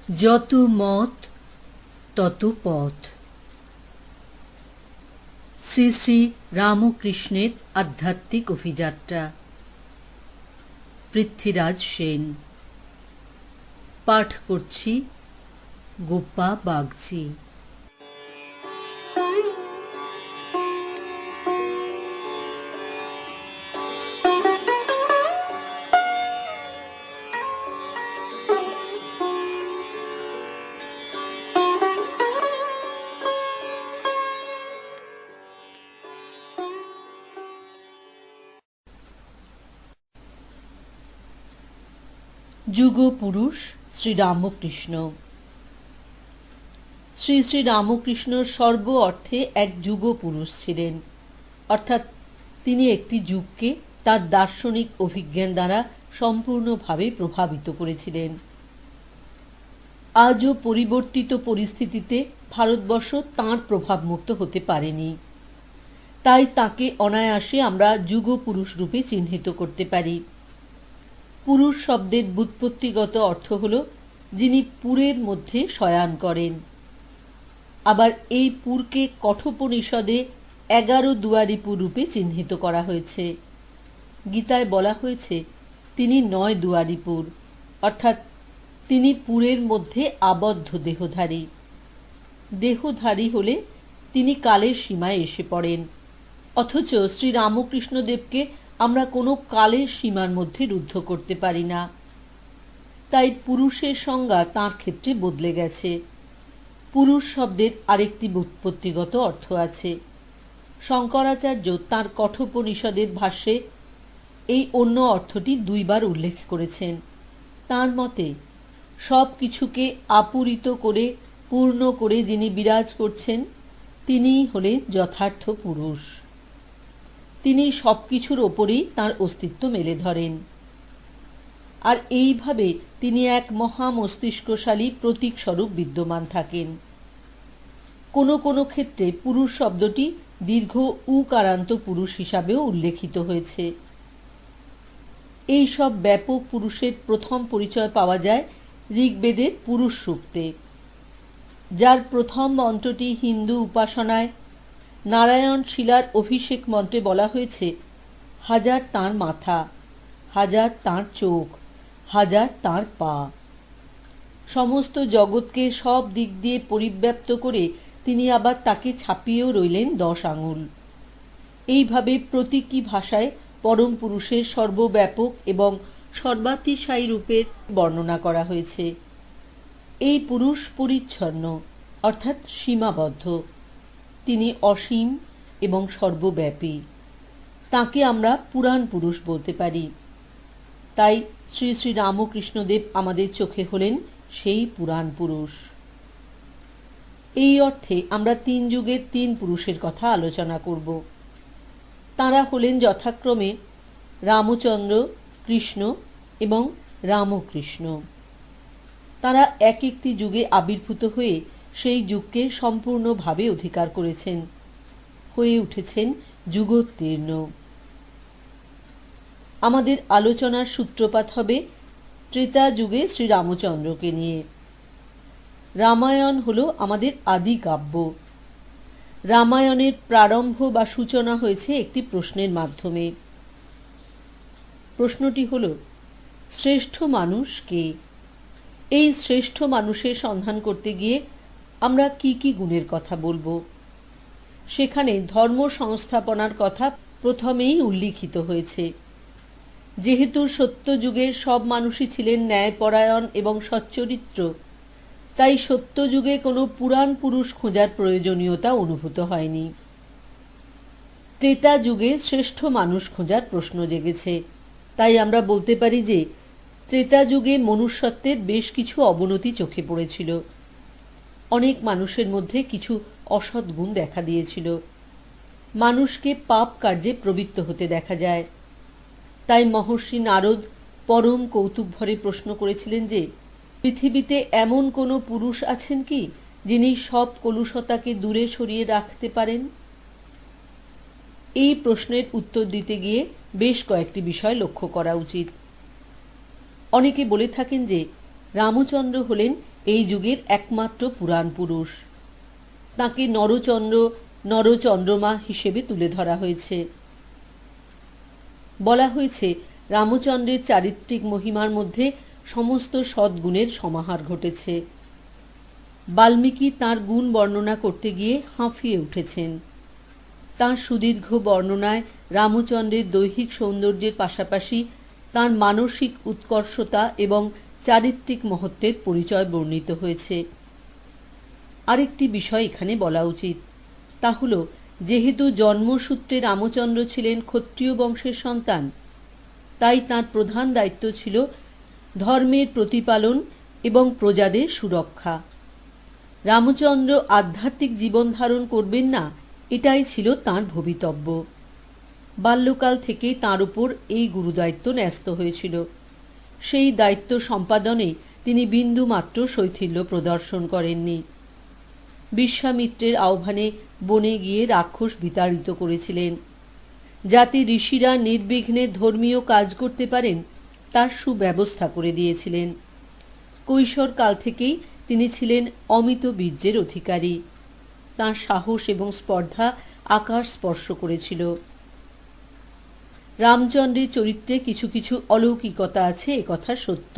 যত মত তত পথ। শ্রী শ্রী রামকৃষ্ণের আধ্যাত্মিক অভিযাত্রা। পৃথ্বীরাজ সেন পাঠ করছি। গোপা বাগচি। যুগপুরুষ শ্রীরামকৃষ্ণ। শ্রী শ্রী রামকৃষ্ণ সর্ব অর্থে এক যুগপুরুষ ছিলেন, অর্থাৎ তিনি একটি যুগকে তার দার্শনিক অভিজ্ঞান দ্বারা সম্পূর্ণভাবে প্রভাবিত করেছিলেন। আজও পরিবর্তিত পরিস্থিতিতে ভারতবর্ষ তাঁর প্রভাবমুক্ত হতে পারেনি, তাই তাঁকে অনায়াসে আমরা যুগপুরুষ রূপে চিহ্নিত করতে পারি। পুরুষ শব্দের ব্যুৎপত্তিগত অর্থ হল যিনি পুরের মধ্যে শয়ান করেন। আবার এই পুরকে কঠোপনিষদে 11 দুয়ারিপুর রূপে চিহ্নিত করা হয়েছে। গীতায় বলা হয়েছে তিনি 9 দুয়ারিপুর, অর্থাৎ তিনি পুরের মধ্যে আবদ্ধ দেহধারী। দেহধারী হলে তিনি কালের সীমায় এসে পড়েন, অথচ শ্রী রামকৃষ্ণদেবকে আমরা কোনো কালের সীমার মধ্যে রুদ্ধ করতে পারি না। তাই পুরুষের সংজ্ঞা তাঁর ক্ষেত্রে বদলে গেছে। পুরুষ শব্দের আরেকটি ব্যুৎপত্তিগত অর্থ আছে। শঙ্করাচার্য তাঁর কঠোপনিষদের ভাষ্যে এই অন্য অর্থটি 2 বার উল্লেখ করেছেন। তাঁর মতে সব কিছুকে আপূরিত করে পূর্ণ করে যিনি বিরাজ করছেন তিনিই হলেন যথার্থ পুরুষ। তিনি সব কিছুর ওপরেই তাঁর অস্তিত্ব মেলে ধরেন, আর এইভাবে তিনি এক মহা মস্তিষ্কশালী প্রতীক স্বরূপ বিদ্যমান থাকেন। কোনো কোনো ক্ষেত্রে পুরুষ শব্দটি দীর্ঘ উকারান্ত পুরুষ হিসাবেও উল্লেখিত হয়েছে। এই সব ব্যাপক পুরুষের প্রথম পরিচয় পাওয়া যায় ঋগ্বেদের পুরুষ সূক্তে, যার প্রথম মন্ত্রটি হিন্দু উপাসনায় নারায়ণ শিলার অভিষেক মন্ত্রে বলা হয়েছে 1000 তাঁর মাথা, 1000 তাঁর চোখ, 1000 তাঁর পা। সমস্ত জগৎকে সব দিক দিয়ে পরিব্যাপ্ত করে তিনি আবার তাকে ছাপিয়েও রইলেন 10 আঙুল। এইভাবে প্রতীকী ভাষায় পরম পুরুষের সর্বব্যাপক এবং সর্বাতিশায়ী রূপের বর্ণনা করা হয়েছে। এই পুরুষ পরিচ্ছন্ন, অর্থাৎ সীমাবদ্ধ। তিনি অসীম এবং সর্বব্যাপী। তাকে আমরা পুরাণ পুরুষ বলতে পারি। তাই শ্রী শ্রী রামকৃষ্ণদেব আমাদের চোখে হলেন সেই পুরাণ পুরুষ। এই অর্থে আমরা 3 যুগের 3 পুরুষের কথা আলোচনা করব। তাঁরা হলেন যথাক্রমে রামচন্দ্র, কৃষ্ণ এবং রামকৃষ্ণ। তাঁরা এক একটি যুগে আবির্ভূত হয়ে সেই যুগকে সম্পূর্ণভাবে অধিকার করেছেন, হয়ে উঠেছেন যুগোত্তীর্ণ। আমাদের আলোচনার সূত্রপাত হবে ত্রেতা যুগে শ্রী রামচন্দ্রকে নিয়ে। রামায়ণ হল আমাদের আদি কাব্য। রামায়ণের প্রারম্ভ বা সূচনা হয়েছে একটি প্রশ্নের মাধ্যমে। প্রশ্নটি হল, শ্রেষ্ঠ মানুষ কে? এই শ্রেষ্ঠ মানুষের সন্ধান করতে গিয়ে আমরা কি কি গুণের কথা বলবো? সেখানে ধর্ম সংস্থাপনার কথা প্রথমেই উল্লিখিত হয়েছে। যেহেতু সত্য যুগের সব মানুষই ছিলেন ন্যায়পরায়ণ এবং সচ্চরিত্র, তাই সত্য যুগে কোনো পুরাণ পুরুষ খোঁজার প্রয়োজনীয়তা অনুভূত হয়নি। ত্রেতা যুগে শ্রেষ্ঠ মানুষ খোঁজার প্রশ্ন জেগেছে। তাই আমরা বলতে পারি যে ত্রেতা যুগে মনুষ্যত্বের বেশ কিছু অবনতি চোখে পড়েছিল। অনেক মানুষের মধ্যে কিছু অসৎ গুণ দেখা দিয়েছিল। মানুষকে পাপ কার্যে প্রবৃত্ত হতে দেখা যায়। তাই মহর্ষি নারদ পরম কৌতুকভরে প্রশ্ন করেছিলেন যে পৃথিবীতে এমন কোনো পুরুষ আছেন কি যিনি সব কলুষতাকে দূরে সরিয়ে রাখতে পারেন? এই প্রশ্নের উত্তর দিতে গিয়ে বেশ কয়েকটি বিষয় লক্ষ্য করা উচিত। অনেকে বলে থাকেন যে রামচন্দ্র হলেন এই যুগের একমাত্র পুরাণ পুরুষ। তাঁকে নরচন্দ্রমা হিসেবে তুলে ধরা হয়েছে। বলা হয়েছে রামচন্দ্রের চারিত্রিক মহিমার মধ্যে সমস্ত সদ্গুণের সমাহার ঘটেছে। বাল্মীকি তাঁর গুণ বর্ণনা করতে গিয়ে হাঁফিয়ে উঠেছেন। তাঁর সুদীর্ঘ বর্ণনায় রামচন্দ্রের দৈহিক সৌন্দর্যের পাশাপাশি তাঁর মানসিক উৎকর্ষতা এবং চারিত্রিক মহত্বের পরিচয় বর্ণিত হয়েছে। আরেকটি বিষয় এখানে বলা উচিত, তা হল যেহেতু জন্মসূত্রে রামচন্দ্র ছিলেন ক্ষত্রিয় বংশের সন্তান, তাই তাঁর প্রধান দায়িত্ব ছিল ধর্মের প্রতিপালন এবং প্রজাদের সুরক্ষা। রামচন্দ্র আধ্যাত্মিক জীবন ধারণ করবেন না, এটাই ছিল তাঁর ভবিতব্য। বাল্যকাল থেকেই তাঁর উপর এই গুরুদায়িত্ব ন্যস্ত হয়েছিল। সেই দায়িত্ব সম্পাদনে তিনি বিন্দুমাত্র শৈথিল্য প্রদর্শন করেননি। বিশ্বামিত্রের আহ্বানে বনে গিয়ে রাক্ষস বিতাড়িত করেছিলেন, যাতে ঋষিরা নির্বিঘ্নে ধর্মীয় কাজ করতে পারেন তার সুব্যবস্থা করে দিয়েছিলেন। কৈশোরকাল থেকেই তিনি ছিলেন অমিত বীর্যের অধিকারী। তাঁর সাহস এবং স্পর্ধা আকাশ স্পর্শ করেছিল। রামচন্দ্রের চরিত্রে কিছু কিছু অলৌকিকতা আছে, একথা সত্য,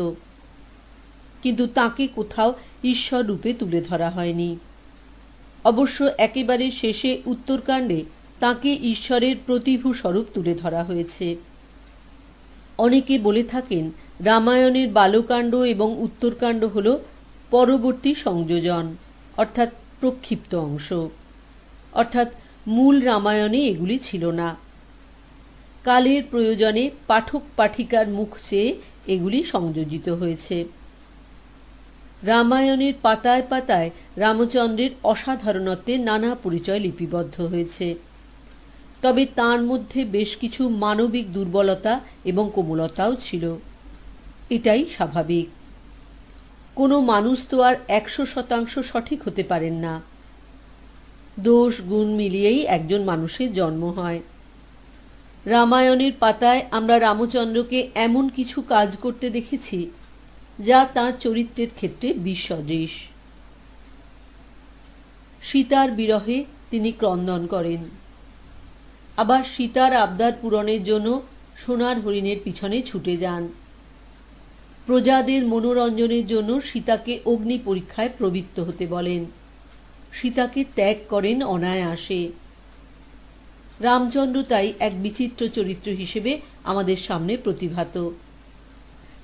কিন্তু তাঁকে কোথাও ঈশ্বর রূপে তুলে ধরা হয়নি। অবশ্য একেবারে শেষে উত্তরকাণ্ডে তাঁকে ঈশ্বরের প্রতিভূ স্বরূপ তুলে ধরা হয়েছে। অনেকে বলে থাকেন রামায়ণের বালকাণ্ড এবং উত্তরকাণ্ড হল পরবর্তী সংযোজন, অর্থাৎ প্রক্ষিপ্ত অংশ, অর্থাৎ মূল রামায়ণে এগুলি ছিল না। কালের প্রয়োজনে পাঠক পাঠিকার মুখ চেয়ে এগুলি সংযোজিত হয়েছে। রামায়ণের পাতায় পাতায় রামচন্দ্রের অসাধারণত্বের নানা পরিচয় লিপিবদ্ধ হয়েছে, তবে তার মধ্যে বেশ কিছু মানবিক দুর্বলতা এবং কোমলতাও ছিল। এটাই স্বাভাবিক। কোনো মানুষ তো আর 100% সঠিক হতে পারেন না। দোষ গুণ মিলিয়েই একজন মানুষের জন্ম হয়। রামায়ণের পাতায় আমরা রামচন্দ্রকে এমন কিছু কাজ করতে দেখেছি যা তাঁর চরিত্রের ক্ষেত্রে বিসদৃশ। সীতার বিরহে তিনি ক্রন্দন করেন, আবার সীতার আবদার পূরণের জন্য সোনার হরিণের পিছনে ছুটে যান। প্রজাদের মনোরঞ্জনের জন্য সীতাকে অগ্নি পরীক্ষায় প্রবৃত্ত হতে বলেন। সীতাকে ত্যাগ করেন অনায়াসে। রামচন্দ্র তাই এক বিচিত্র চরিত্র হিসেবে আমাদের সামনে প্রতিভাত।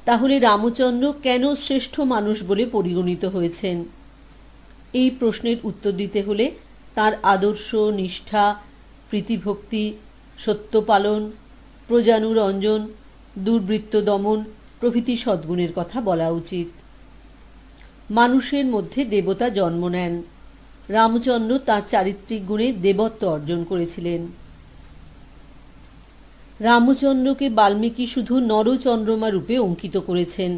তাহলে রামচন্দ্র কেন শ্রেষ্ঠ মানুষ বলে পরিগণিত হয়েছেন? এই প্রশ্নের উত্তর দিতে হলে তার আদর্শ, নিষ্ঠা, প্রীতিভক্তি, সত্যপালন, প্রজানুরঞ্জন, দুর্বৃত্ত দমন প্রভৃতি সদ্গুণের কথা বলা উচিত। মানুষের মধ্যে দেবতা জন্ম নেন। রামচন্দ্র তাঁর চারিত্রিক গুণে দেবত্ব অর্জন করেছিলেন। রামচন্দ্রকে বাল্মীকি শুধু নরচন্দ্রমা রূপে অঙ্কিত করেছেন,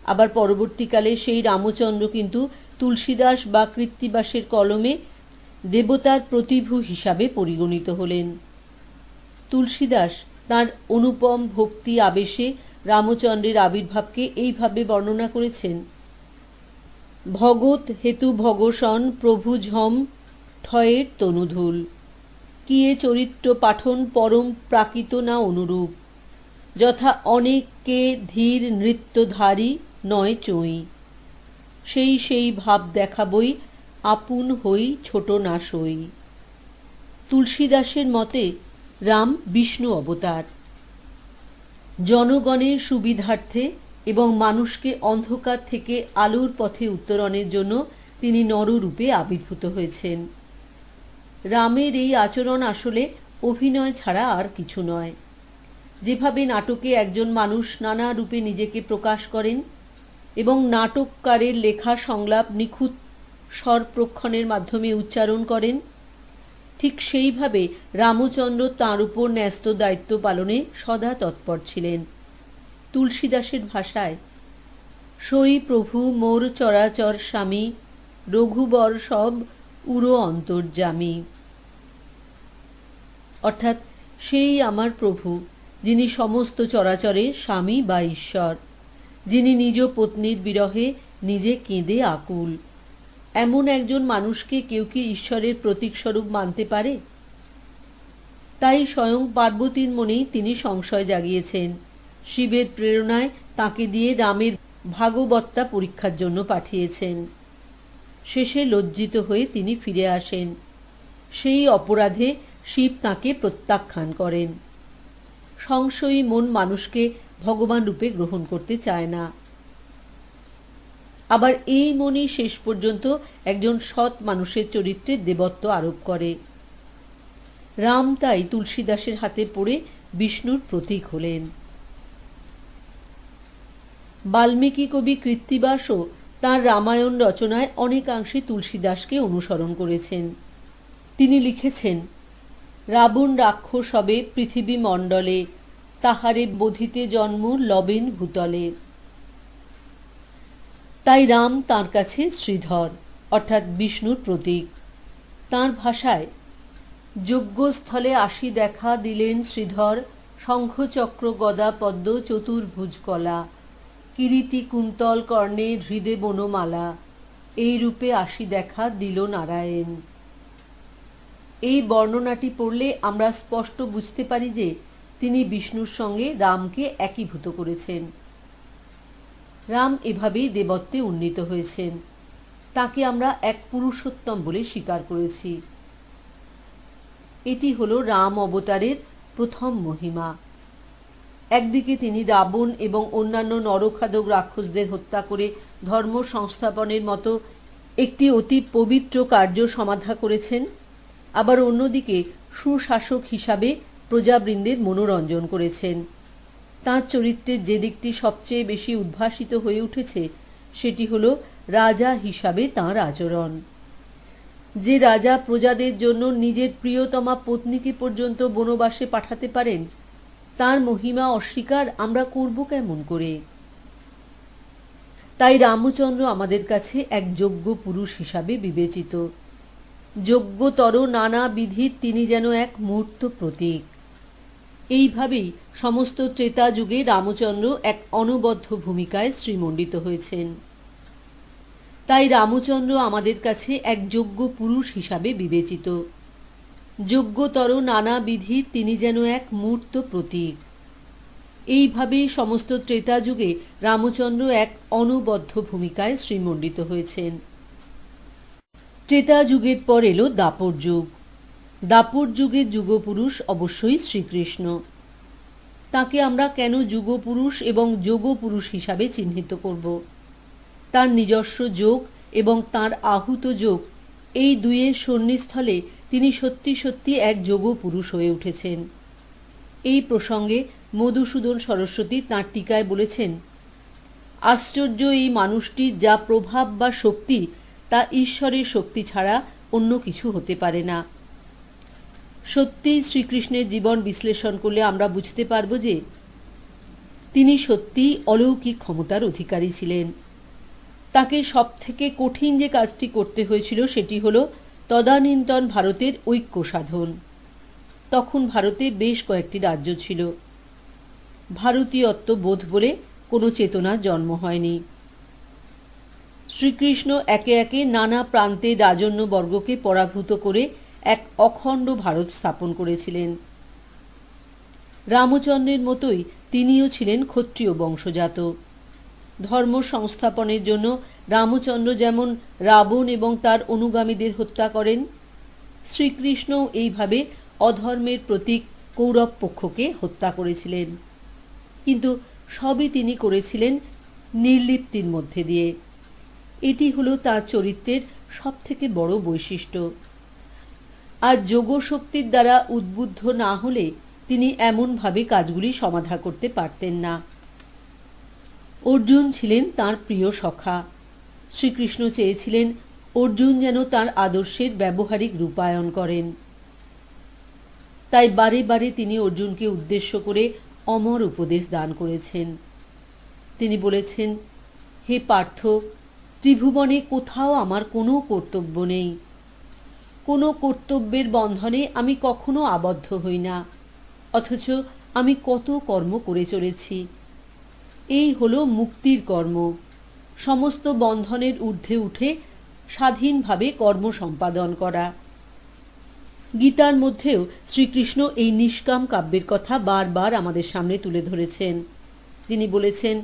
আবার পরবর্তীকালে সেই রামচন্দ্র কিন্তু তুলসীদাস বা কৃত্তিবাসের কলমে দেবতার প্রতিভূ হিসাবে পরিগণিত হলেন। তুলসীদাস তাঁর অনুপম ভক্তি আবেশে রামচন্দ্রের আবির্ভাবকে এইভাবে বর্ণনা করেছেন: ভগৎ হেতু ভগসন প্রভু ঝম ঠয়ের তনুধুল, কিয়ে চরিত্র পাঠন পরম প্রাকৃত না অনুরূপ, যথা অনেককে ধীর নৃত্যধারী নয় চই, সেই সেই ভাব দেখাবই আপন হই ছোট না সই। তুলসীদাসের মতে রাম বিষ্ণু অবতার। জনগণের সুবিধার্থে এবং মানুষকে অন্ধকার থেকে আলোর পথে উত্তরণের জন্য তিনি নররূপে আবির্ভূত হয়েছেন। রামের এই আচরণ আসলে অভিনয় ছাড়া আর কিছু নয়। যেভাবে নাটকে একজন মানুষ নানা রূপে নিজেকে প্রকাশ করেন এবং নাটককারের লেখা সংলাপ নিখুঁত স্বর প্রক্ষণের মাধ্যমে উচ্চারণ করেন, ঠিক সেইভাবে রামচন্দ্র তাঁর উপর ন্যস্ত দায়িত্ব পালনে সদা তৎপর ছিলেন। তুলসীদাসের ভাষায়, সই প্রভু মোর চরাচর স্বামী, রঘুবর সব উড়ো অন্তর্যামী। অর্থাৎ সেই আমার প্রভু, যিনি সমস্ত চরাচরের স্বামী বা ঈশ্বর, যিনি নিজ পত্নীর বিরহে নিজে কেঁদে আকুল। এমন একজন মানুষকে কেউ কি ঈশ্বরের প্রতীকস্বরূপ মানতে পারে? তাই স্বয়ং পার্বতীর মনেই তিনি সংশয় জাগিয়েছেন। শিবের প্রেরণায় তাকে দিয়ে রামের ভাগবত্তা পরীক্ষার জন্য পাঠিয়েছেন। শেষে লজ্জিত হয়ে তিনি ফিরে আসেন। সেই অপরাধে শিব তাকে প্রত্যাখ্যান করেন। সংশয়ী মন মানুষকে ভগবান রূপে গ্রহণ করতে চায় না। আবার এই মনই শেষ পর্যন্ত একজন সৎ মানুষের চরিত্রে দেবত্ব আরোপ করে। রাম তাই তুলসীদাসের হাতে পড়ে বিষ্ণুর প্রতীক হলেন। বাল্মীকি কবি কৃত্তিবাসও তাঁর রামায়ণ রচনায় অনেকাংশে তুলসীদাসকে অনুসরণ করেছেন। তিনি লিখেছেন, রাবণ রাক্ষস হবে পৃথিবী মণ্ডলে, তাহারে বোধিতে জন্ম লবেন ভূতলে। তাই রাম তাঁর কাছে শ্রীধর অর্থাৎ বিষ্ণুর প্রতীক। তাঁর ভাষায়, যজ্ঞস্থলে আসি দেখা দিলেন শ্রীধর, শঙ্খচক্র গদা পদ্ম চতুর্ভুজ কলা, কিরীটি কুন্তল কর্ণে হৃদে বনমালা, এই রূপে আসি দেখা দিল নারায়ণ। এই বর্ণনাটি পড়লে আমরা স্পষ্ট বুঝতে পারি যে তিনি বিষ্ণুর সঙ্গে রামকে একীভূত করেছেন। রাম এভাবেই দেবত্বে উন্নীত হয়েছেন। তাকে আমরা এক পুরুষোত্তম বলে স্বীকার করেছি। এটি হল রাম অবতারের প্রথম মহিমা। একদিকে তিনি রাবণ এবং অন্যান্য নরখাদক রাক্ষসদের হত্যা করে ধর্ম সংস্থাপনের মতো একটি অতি পবিত্র কার্য সমাধা করেছেন, আবার অন্যদিকে সুশাসক হিসাবে প্রজাবৃন্দের মনোরঞ্জন করেছেন। তাঁর চরিত্রের যে দিকটি সবচেয়ে বেশি উদ্ভাসিত হয়ে উঠেছে সেটি হল রাজা হিসাবে তাঁর আচরণ। যে রাজা প্রজাদের জন্য নিজের প্রিয়তমা পত্নীকে পর্যন্ত বনবাসে পাঠাতে পারেন, তার মহিমা অস্বীকার আমরা করব কেমন করে? তাই রামচন্দ্র আমাদের কাছে এক যোগ্য পুরুষ হিসাবে বিবেচিত। যোগ্যতর নানা বিধির তিনি যেন এক মূর্ত প্রতীক। এইভাবেই সমস্ত ত্রেতা যুগে রামচন্দ্র এক অনবদ্য ভূমিকায় শ্রীমণ্ডিত হয়েছেন। তাই রামচন্দ্র আমাদের কাছে এক যোগ্য পুরুষ হিসাবে বিবেচিত। যোগ্যতর নানা বিধির তিনি যেন এক মূর্ত প্রতীক। এইভাবেই সমস্ত ত্রেতা যুগে রামচন্দ্র এক অনবদ্য ভূমিকায় শ্রীমণ্ডিত হয়েছেন। ত্রেতা যুগের পর এলো দাপর যুগ। দাপর যুগের যুগপুরুষ অবশ্যই শ্রীকৃষ্ণ। তাকে আমরা কেন যুগপুরুষ এবং যোগপুরুষ হিসাবে চিহ্নিত করব? তার নিজস্ব যোগ এবং তার আহুত যোগ, এই দুইয়ের সন্নিস্থলে তিনি সত্যি সত্যি এক যোগপুরুষ হয়ে উঠেছেন। এই প্রসঙ্গে মধুসূদন সরস্বতী তাঁর টিকায় বলেছেন, আশ্চর্য এই মানুষটির যা প্রভাব বা শক্তি, তা ঈশ্বরের শক্তি ছাড়া অন্য কিছু হতে পারে না। সত্যিই শ্রীকৃষ্ণের জীবন বিশ্লেষণ করলে আমরা বুঝতে পারব যে তিনি সত্যিই অলৌকিক ক্ষমতার অধিকারী ছিলেন। তাকে সবথেকে কঠিন যে কাজটি করতে হয়েছিল সেটি হল তদানীন্তন ভারতের ঐক্য সাধন। তখন ভারতে বেশ কয়েকটি রাজ্য ছিল। ভারতীয়ত্ব বোধ বলে কোনো চেতনা জন্ম হয়নি। শ্রীকৃষ্ণ একে একে নানা প্রান্তে রাজন্যবর্গকে পরাভূত করে এক অখণ্ড ভারত স্থাপন করেছিলেন। রামচন্দ্রের মতোই তিনিও ছিলেন ক্ষত্রিয় বংশজাত। ধর্ম সংস্থাপনের জন্য রামচন্দ্র যেমন রাবণ এবং তার অনুগামীদের হত্যা করেন, শ্রীকৃষ্ণও এইভাবে অধর্মের প্রতীক কৌরব পক্ষকে হত্যা করেছিলেন। কিন্তু সবই তিনি করেছিলেন নির্লিপ্তির মধ্যে দিয়ে। এটি হলো তার চরিত্রের সবথেকে বড় বৈশিষ্ট্য। আর যোগশক্তির দ্বারা উদ্বুদ্ধ না হলে তিনি এমনভাবে কাজগুলি সমাধা করতে পারতেন না। অর্জুন ছিলেন তাঁর প্রিয় সখা। শ্রীকৃষ্ণ চেয়েছিলেন অর্জুন যেন তাঁর আদর্শের ব্যবহারিক রূপায়ণ করেন। তাই বারে বারে তিনি অর্জুনকে উদ্দেশ্য করে অমর উপদেশ দান করেছেন। তিনি বলেছেন, হে পার্থ, ত্রিভুবনে কোথাও আমার কোনো কর্তব্য নেই। কোনো কর্তব্যের বন্ধনে আমি কখনো আবদ্ধ হই না, অথচ আমি কত কর্ম করে চলেছি। এই হলো মুক্তির কর্ম। সমস্ত বন্ধনের ঊর্ধ্বে উঠে স্বাধীনভাবে কর্ম সম্পাদন করা। গীতার মধ্যেও শ্রীকৃষ্ণ এই নিষ্কাম কাব্যের কথা বারবার আমাদের সামনে তুলে ধরেছেন। তিনি বলেছেন,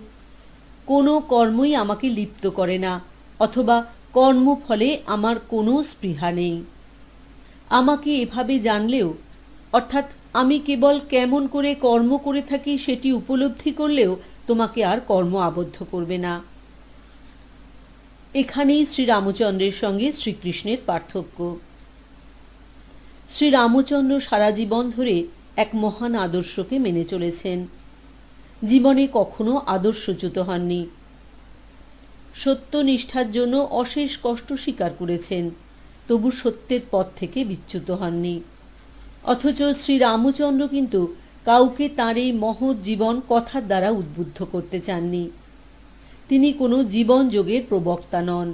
কোনো কর্মই আমাকে লিপ্ত করে না, অথবা কর্মফলে আমার কোনো স্পৃহা নেই। আমাকে এভাবে জানলেও, অর্থাৎ আমি কেবল কেমন করে কর্ম করে থাকি সেটি উপলব্ধি করলেও তোমাকে আর কর্ম আবদ্ধ করবে না। এখানেই শ্রীরামচন্দ্রের সঙ্গে শ্রীকৃষ্ণের পার্থক্য। শ্রীরামচন্দ্র সারা জীবন ধরে এক মহান আদর্শকে মেনে চলেছেন। জীবনে কখনো আদর্শচ্যুত হননি। সত্যনিষ্ঠার জন্য অশেষ কষ্ট স্বীকার করেছেন, তবু সত্যের পথ থেকে বিচ্যুত হননি। অথচ শ্রীরামচন্দ্র কিন্তু কাউকে তাঁর এই মহৎ জীবন কথার দ্বারা উদ্বুদ্ধ করতে চাননি। তিনি কোনো জীবন যোগের প্রবক্তা নন।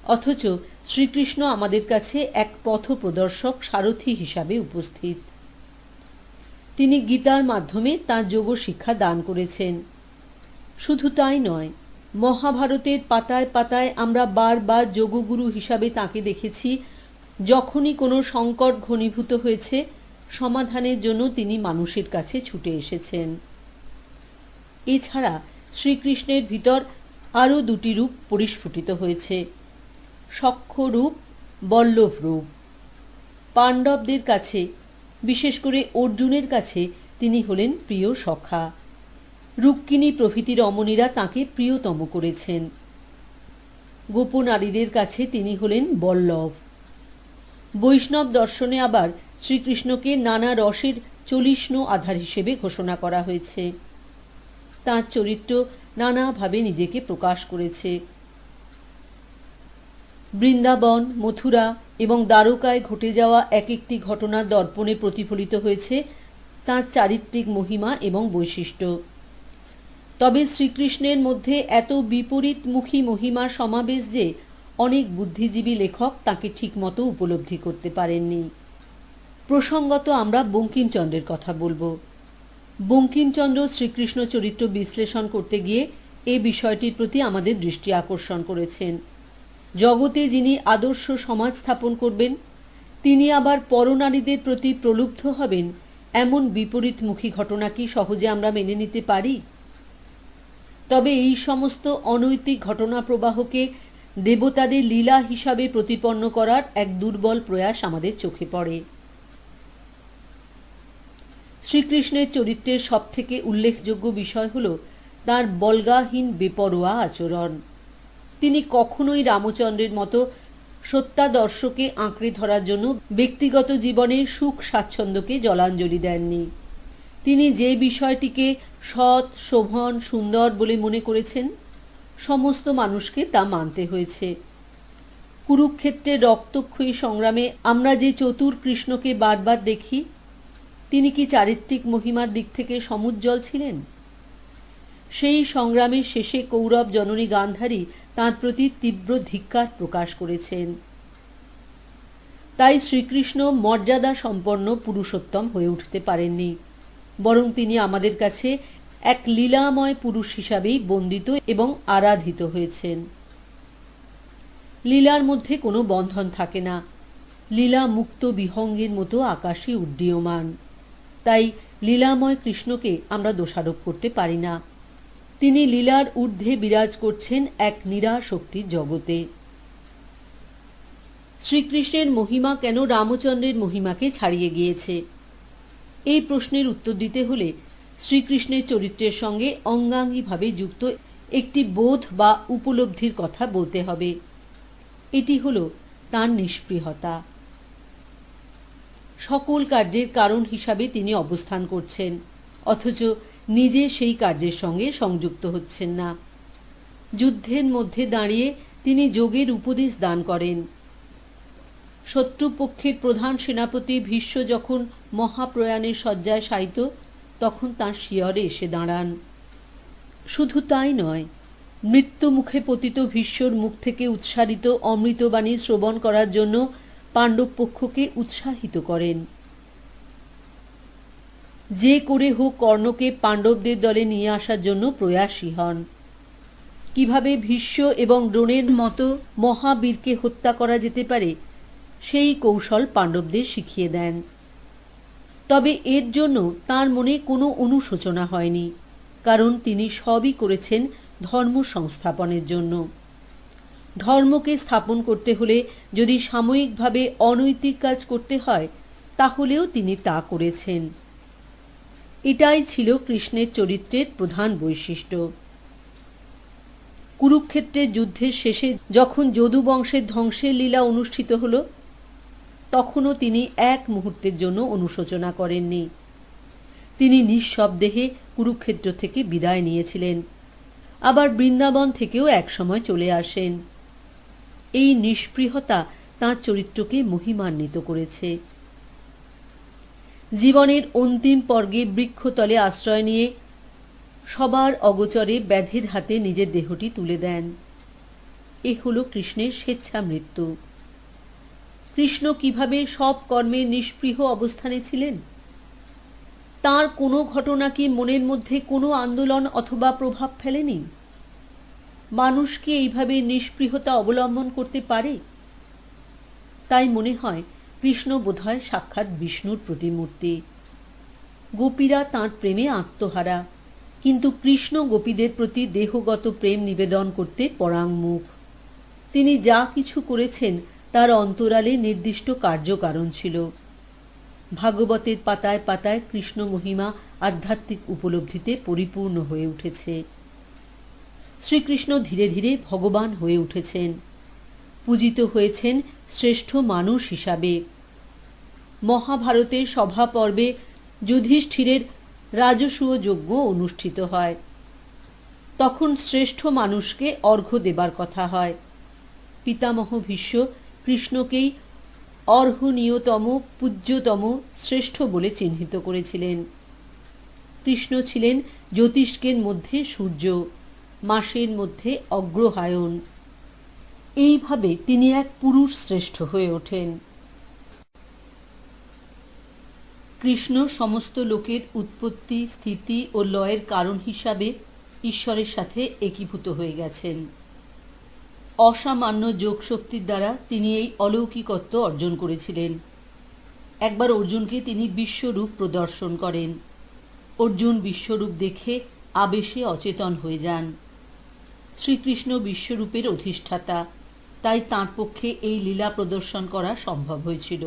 অথচ শ্রীকৃষ্ণ আমাদের কাছে এক পথপ্রদর্শক সারথি হিসাবে উপস্থিত। তিনি গীতার মাধ্যমে তাঁর যোগ শিক্ষা দান করেছেন। শুধু তাই নয়, মহাভারতের পাতায় পাতায় আমরা বারবার যোগগুরু হিসাবে তাঁকে দেখেছি। যখনই কোনো সংকট ঘনীভূত হয়েছে, সমাধানের জন্য তিনি মানুষের কাছে ছুটে এসেছেন। এছাড়া শ্রীকৃষ্ণের ভিতর আরও দুটি রূপ পরিস্ফুটিত হয়েছে, সখ্য রূপ, বল্লভ রূপ। পাণ্ডবদের কাছে, বিশেষ করে অর্জুনের কাছে তিনি হলেন প্রিয় সখা। রুক্মিণী প্রভৃতি রমণীরা তাঁকে প্রিয়তম করেছেন। গোপনারীদের কাছে তিনি হলেন বল্লভ। বৈষ্ণব দর্শনে আবার শ্রীকৃষ্ণকে নানা রসের চলিষ্ণ আধার হিসেবে ঘোষণা করা হয়েছে। তাঁর চরিত্র নানাভাবে নিজেকে প্রকাশ করেছে। বৃন্দাবন, মথুরা এবং দ্বারকায় ঘটে যাওয়া এক একটি ঘটনার দর্পণে প্রতিফলিত হয়েছে তাঁর চারিত্রিক মহিমা এবং বৈশিষ্ট্য। তবে শ্রীকৃষ্ণের মধ্যে এত বিপরীতমুখী মহিমার সমাবেশ যে অনেক বুদ্ধিজীবী লেখক তাকে ঠিকমতো উপলব্ধি করতে পারেননি। প্রসঙ্গত আমরা বঙ্কিমচন্দ্রের কথা বলবো। বঙ্কিমচন্দ্র শ্রীকৃষ্ণ চরিত্র বিশ্লেষণ করতে গিয়ে এই বিষয়টির প্রতি আমাদের দৃষ্টি আকর্ষণ করেছেন। জগতে যিনি আদর্শ সমাজ স্থাপন করবেন, তিনি আবার পরনারীদের প্রতি প্রলুব্ধ হবেন, এমন বিপরীতমুখী ঘটনা কি সহজে আমরা মেনে নিতে পারি? তবে এই সমস্ত অনৈতিক ঘটনা প্রবাহকে দেবতাদের লীলা হিসাবে প্রতিপন্ন করার এক দুর্বল প্রয়াস আমাদের চোখে পড়ে। শ্রীকৃষ্ণের চরিত্রের সবথেকে উল্লেখযোগ্য বিষয় হল তাঁর বল্গাহীন বেপরোয়া আচরণ। তিনি কখনোই রামচন্দ্রের মতো সত্যাদর্শকে আঁকড়ে ধরার জন্য ব্যক্তিগত জীবনের সুখ স্বাচ্ছন্দ্যকে জলাঞ্জলি দেননি। তিনি যে বিষয়টিকে সৎ, শোভন, সুন্দর বলে মনে করেছেন, সমস্ত মানুষকে তা মানতে হয়েছে। কুরুক্ষেত্রের রক্তক্ষয়ী সংগ্রামে আমরা যে চতুর কৃষ্ণকে বারবার দেখি, তিনি কি চারিত্রিক মহিমার দিক থেকে সমুজ্জ্বল ছিলেন? সেই সংগ্রামের শেষে কৌরব জননী গান্ধারী তাঁর প্রতি তীব্র ধিক্কার প্রকাশ করেছেন। তাই শ্রীকৃষ্ণ মর্যাদা সম্পন্ন পুরুষোত্তম হয়ে উঠতে পারেননি, বরং তিনি আমাদের কাছে এক লীলাময় পুরুষ হিসাবেই বন্দিত এবং আরাধিত হয়েছেন। লীলার মধ্যে কোনো বন্ধন থাকে না, লীলা মুক্ত বিহঙ্গের মতো আকাশে উড্ডীয়মান। তাই লীলাময় কৃষ্ণকে আমরা দোষারোপ করতে পারি না। তিনি লীলার ঊর্ধ্বে বিরাজ করছেন এক নিরাশক্তির জগতে। শ্রীকৃষ্ণের মহিমা কেন রামচন্দ্রের মহিমাকে ছাড়িয়ে গিয়েছে? এই প্রশ্নের উত্তর দিতে হলে শ্রীকৃষ্ণের চরিত্রের সঙ্গে অঙ্গাঙ্গিভাবে যুক্ত একটি বোধ বা উপলব্ধির কথা বলতে হবে। এটি হল তাঁর নিষ্পৃহতা। সকল কার্যের কারণ হিসাবে তিনি অবস্থান করছেন, অথচ নিজে সেই কার্যের সঙ্গে সংযুক্ত হচ্ছেন না। যুদ্ধের মধ্যে দাঁড়িয়ে তিনি যোগের উপদেশ দান করেন। শত্রুপক্ষের প্রধান সেনাপতি ভীষ্ম যখন মহাপ্রয়াণের শয্যায় শায়িত, তখন তাঁর শিয়রে এসে দাঁড়ান। শুধু তাই নয়, মৃত্যুমুখে পতিত ভীষ্মর মুখ থেকে উচ্চারিত অমৃতবাণী শ্রবণ করার জন্য পাণ্ডব পক্ষকে উৎসাহিত করেন। যে করে হোক কর্ণকে পাণ্ডবদের দলে নিয়ে আসার জন্য প্রয়াসী হন। কিভাবে ভীষ্ম এবং দ্রোণের মতো মহাবীরকে হত্যা করা যেতে পারে সেই কৌশল পাণ্ডবদের শিখিয়ে দেন। তবে এর জন্য তার মনে কোনো অনুশোচনা হয়নি, কারণ তিনি সবই করেছেন ধর্ম সংস্থাপনের জন্য। ধর্মকে স্থাপন করতে হলে যদি সাময়িকভাবে অনৈতিক কাজ করতে হয়, তাহলেও তিনি তা করেছেন। এটাই ছিল কৃষ্ণের চরিত্রের প্রধান বৈশিষ্ট্য। কুরুক্ষেত্রের যুদ্ধের শেষে যখন যদু বংশের ধ্বংসের লীলা অনুষ্ঠিত হল, তখনও তিনি এক মুহূর্তের জন্য অনুশোচনা করেননি। তিনি নিঃশব্দেহে কুরুক্ষেত্র থেকে বিদায় নিয়েছিলেন, আবার বৃন্দাবন থেকেও একসময় চলে আসেন। এই নিষ্পৃহতা তাঁর চরিত্রকে মহিমান্বিত করেছে। জীবনের অন্তিম পর্বে বৃক্ষতলে আশ্রয় নিয়ে সবার অগোচরে ব্যাধির হাতে নিজের দেহটি তুলে দেন। এ হল কৃষ্ণের স্বেচ্ছা মৃত্যু। কৃষ্ণ কিভাবে সব কর্মে নিষ্পৃহ অবস্থানে ছিলেন? তাঁর কোনো ঘটনা কি মনের মধ্যে কোনো আন্দোলন অথবা প্রভাব ফেলেনি? মানুষ কি এইভাবে নিষ্পৃহতা অবলম্বন করতে পারে? তাই মনে হয় কৃষ্ণ বোধহয় সাক্ষাৎ বিষ্ণুর প্রতিমূর্তি। গোপীরা তাঁর প্রেমে আত্মহারা, কিন্তু কৃষ্ণ গোপীদের প্রতি দেহগত প্রেম নিবেদন করতে পরাঙ্মুখ। তিনি যা কিছু করেছেন তার অন্তরালে নির্দিষ্ট কার্যকারণ ছিল। ভাগবতের পাতায় পাতায় কৃষ্ণ মহিমা আধ্যাত্মিক উপলব্ধিতে পরিপূর্ণ হয়ে উঠেছে। শ্রীকৃষ্ণ ধীরে ধীরে ভগবান হয়ে উঠেছেন, পূজিত হয়েছেন শ্রেষ্ঠ মানুষ হিসাবে। মহাভারতের সভা পর্বে যুধিষ্ঠিরের রাজসূয় যজ্ঞ অনুষ্ঠিত হয়। তখন শ্রেষ্ঠ মানুষকে অর্ঘ্য দেবার কথা হয়। পিতামহ ভীষ্ম কৃষ্ণকেই অর্হনীয়তম, পূজ্যতম, শ্রেষ্ঠ বলে চিহ্নিত করেছিলেন। কৃষ্ণ ছিলেন জ্যোতিষ্কের মধ্যে সূর্য, মাসের মধ্যে অগ্রহায়ণ। এইভাবে তিনি এক পুরুষ শ্রেষ্ঠ হয়ে ওঠেন। কৃষ্ণ সমস্ত লোকের উৎপত্তি, স্থিতি ও লয়ের কারণ হিসাবে ঈশ্বরের সাথে একীভূত হয়ে গেছেন। অসামান্য যোগশক্তির দ্বারা তিনি এই অলৌকিকত্ব অর্জন করেছিলেন। একবার অর্জুনকে তিনি বিশ্বরূপ প্রদর্শন করেন। অর্জুন বিশ্বরূপ দেখে আবেশে অচেতন হয়ে যান। শ্রীকৃষ্ণ বিশ্বরূপের অধিষ্ঠাতা, তাই তাঁর পক্ষে এই লীলা প্রদর্শন করা সম্ভব হয়েছিল।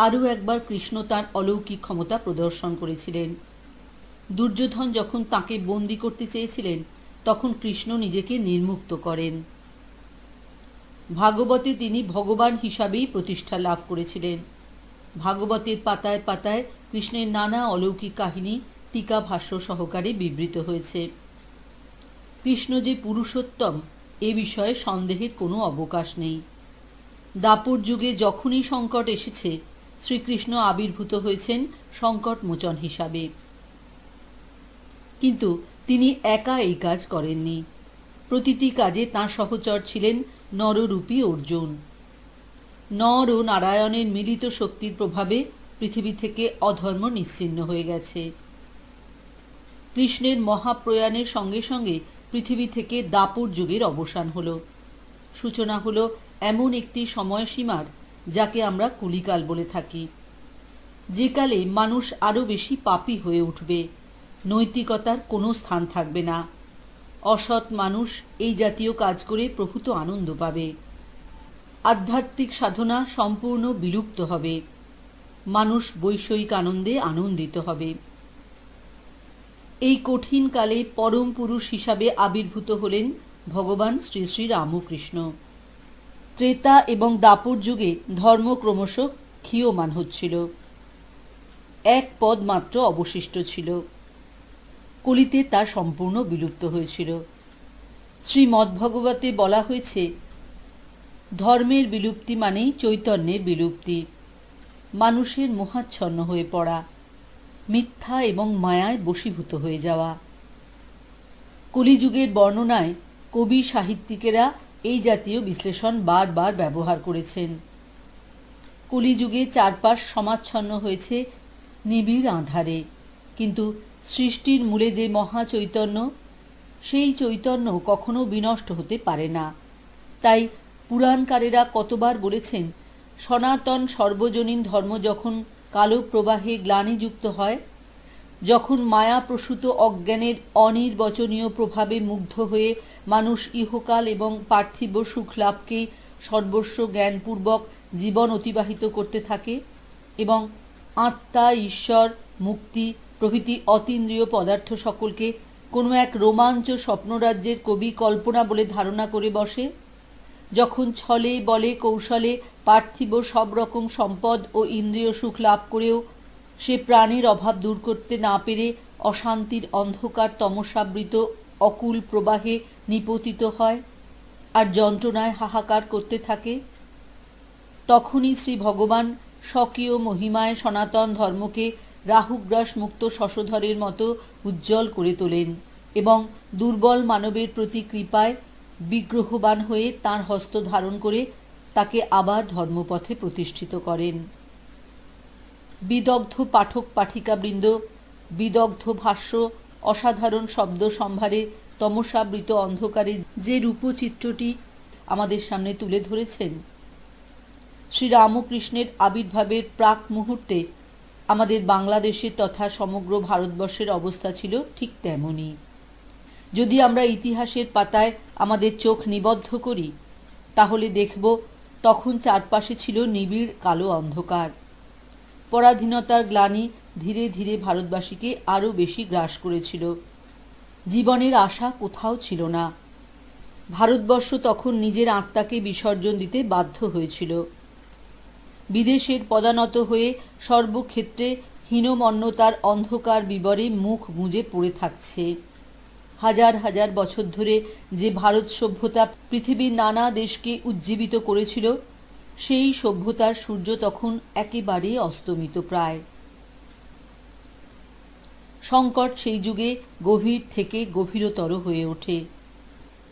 আরও একবার কৃষ্ণ তাঁর অলৌকিক ক্ষমতা প্রদর্শন করেছিলেন। দুর্যোধন যখন তাঁকে বন্দী করতে চেয়েছিলেন, তখন কৃষ্ণ নিজেকে নির্মুক্ত করেন। ভাগবতে তিনি ভগবান হিসাবেই প্রতিষ্ঠা লাভ করেছিলেন। ভাগবতের পাতায় পাতায় কৃষ্ণের নানা অলৌকিক কাহিনী টিকা ভাষ্য সহকারে বিবৃত হয়েছে। কৃষ্ণ যে পুরুষোত্তম, এ বিষয়ে সন্দেহের কোনো অবকাশ নেই। দাপর যুগে যখনই সংকট এসেছে, শ্রীকৃষ্ণ আবির্ভূত হয়েছেন সংকট মোচন হিসাবে। কিন্তু তিনি একা এই কাজ করেননি। প্রতিটি কাজে তাঁর সহচর ছিলেন নররূপী অর্জুন। নর ও নারায়ণের মিলিত শক্তির প্রভাবে পৃথিবী থেকে অধর্ম নিশ্চিহ্ন হয়ে গেছে। কৃষ্ণের মহাপ্রয়াণের সঙ্গে সঙ্গে পৃথিবী থেকে দাপর যুগের অবসান হল। সূচনা হল এমন একটি সময়সীমার, যাকে আমরা কলিকাল বলে থাকি। যে কালে মানুষ আরও বেশি পাপী হয়ে উঠবে, নৈতিকতার কোনো স্থান থাকবে না। অসৎ মানুষ এই জাতীয় কাজ করে প্রভূত আনন্দ পাবে। আধ্যাত্মিক সাধনা সম্পূর্ণ বিলুপ্ত হবে। মানুষ বৈষয়িক আনন্দে আনন্দিত হবে। এই কঠিন কালে পরম পুরুষ হিসাবে আবির্ভূত হলেন ভগবান শ্রী শ্রী রামকৃষ্ণ। ত্রেতা এবং দাপর যুগে ধর্ম ক্রমশ ক্ষীয়মান হচ্ছিল। এক পদ মাত্র অবশিষ্ট ছিল। কলিতে তা সম্পূর্ণ বিলুপ্ত হয়েছিল। শ্রীমদ্ভগবতে বলা হয়েছে, ধর্মের বিলুপ্তি মানেই চৈতন্যের বিলুপ্তি, মানুষের মোহাচ্ছন্ন হয়ে পড়া, মিথ্যা এবং মায়ায় বশীভূত হয়ে যাওয়া। কলিযুগের বর্ণনায় কবি সাহিত্যিকেরা এই জাতীয় বিশ্লেষণ বারবার ব্যবহার করেছেন। কলিযুগে চারপাশ সমাচ্ছন্ন হয়েছে নিবিড় আঁধারে, কিন্তু সৃষ্টির মূলে যে মহা চৈতন্য, সেই চৈতন্য কখনো বিনষ্ট হতে পারে না। তাই পুরাণকারেরা কতবার বলেছেন, সনাতন সর্বজনীন ধর্ম যখন কালো প্রবাহে গ্লানিযুক্ত হয়, যখন মায়াপ্রসূত অজ্ঞানের অনির্বচনীয় প্রভাবে মুগ্ধ হয়ে মানুষ ইহকাল এবং পার্থিব সুখ লাভকেই সর্বস্ব জ্ঞানপূর্বক জীবন অতিবাহিত করতে থাকে এবং আত্মা, ঈশ্বর, মুক্তি প্রভৃতি অতীন্দ্রিয় পদার্থ সকলকে কোনো এক রোমাঞ্চ স্বপ্নরাজ্যের কবি কল্পনা বলে ধারণা করে বসে, যখন ছলে বলে কৌশলে পার্থিব সব রকম সম্পদ ও ইন্দ্রিয় সুখ লাভ করেও সে প্রাণের অভাব দূর করতে না পেরে অশান্তির অন্ধকার তমসাবৃত অকুল প্রবাহে নিপতিত হয় আর যন্ত্রণায় হাহাকার করতে থাকে, তখনই শ্রী ভগবান স্বকীয় মহিমায় সনাতন ধর্মকে রাহুগ্রাস মুক্ত শশধরের মতো উজ্জ্বল করে তোলেন এবং দুর্বল মানবের প্রতি কৃপায় বিগ্রহবান হয়ে তাঁর হস্ত ধারণ করে তাকে আবার ধর্মপথে প্রতিষ্ঠিত করেন। বিদগ্ধ পাঠক পাঠিকাবৃন্দ বিদগ্ধ ভাষ্য অসাধারণ শব্দ সম্ভারে তমসাবৃত অন্ধকারে যে রূপচিত্রটি আমাদের সামনে তুলে ধরেছেন, শ্রীরামকৃষ্ণের আবির্ভাবের প্রাক মুহূর্তে আমাদের বাংলাদেশের তথা সমগ্র ভারতবর্ষের অবস্থা ছিল ঠিক তেমনই। যদি আমরা ইতিহাসের পাতায় আমাদের চোখ নিবদ্ধ করি, তাহলে দেখব তখন চারপাশে ছিল নিবিড় কালো অন্ধকার। পরাধীনতার গ্লানি ধীরে ধীরে ভারতবাসীকে আরও বেশি গ্রাস করেছিল। জীবনের আশা কোথাও ছিল না। ভারতবর্ষ তখন নিজের আত্মাকে বিসর্জন দিতে বাধ্য হয়েছিল। বিদেশের পদানত হয়ে সর্বক্ষেত্রে হীনমন্যতার অন্ধকার বিবরে মুখ গুঁজে পড়ে থাকছে। হাজার হাজার বছর ধরে যে ভারত সভ্যতা পৃথিবীর নানা দেশকে উজ্জীবিত করেছিল, সেই সভ্যতার সূর্য তখন একেবারে অস্তমিত প্রায়। সংকট সেই যুগে গভীর থেকে গভীরতর হয়ে ওঠে।